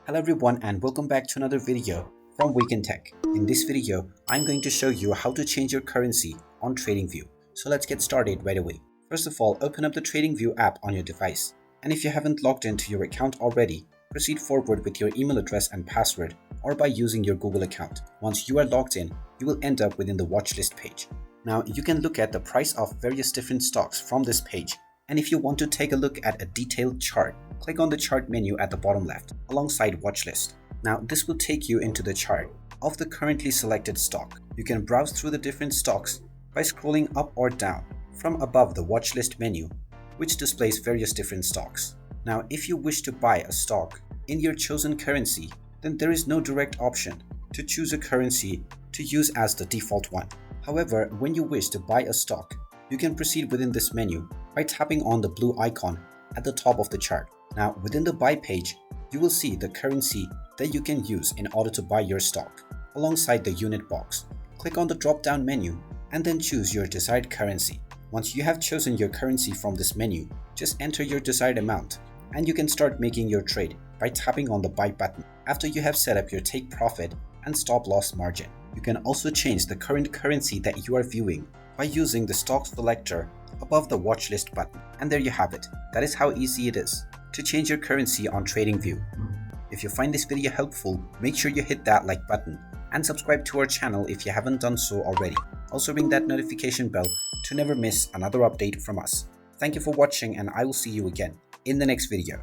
Hello everyone and welcome back to another video from Wake&Tech. In this video, I'm going to show you how to change your currency on Tradingview. So let's get started right away. First of all, open up the Tradingview app on your device. And if you haven't logged into your account already, proceed forward with your email address and password or by using your Google account. Once you are logged in, you will end up within the watchlist page. Now you can look at the price of various different stocks from this page. And if you want to take a look at a detailed chart, click on the chart menu at the bottom left alongside watchlist. Now this will take you into the chart of the currently selected stock. You can browse through the different stocks by scrolling up or down from above the watchlist menu, which displays various different stocks. Now if you wish to buy a stock in your chosen currency, then there is no direct option to choose a currency to use as the default one. However, when you wish to buy a stock, you can proceed within this menu by tapping on the blue icon at the top of the chart. Now within the buy page, you will see the currency that you can use in order to buy your stock alongside the unit box. Click on the drop down menu and then choose your desired currency. Once you have chosen your currency from this menu, just enter your desired amount and you can start making your trade by tapping on the buy button after you have set up your take profit and stop loss margin. You can also change the current currency that you are viewing by using the stock selector above the watchlist button. And there you have it. That is how easy it is to change your currency on Tradingview. If you find this video helpful, make sure you hit that like button and subscribe to our channel if you haven't done so already. Also ring that notification bell to never miss another update from us. Thank you for watching and I will see you again in the next video.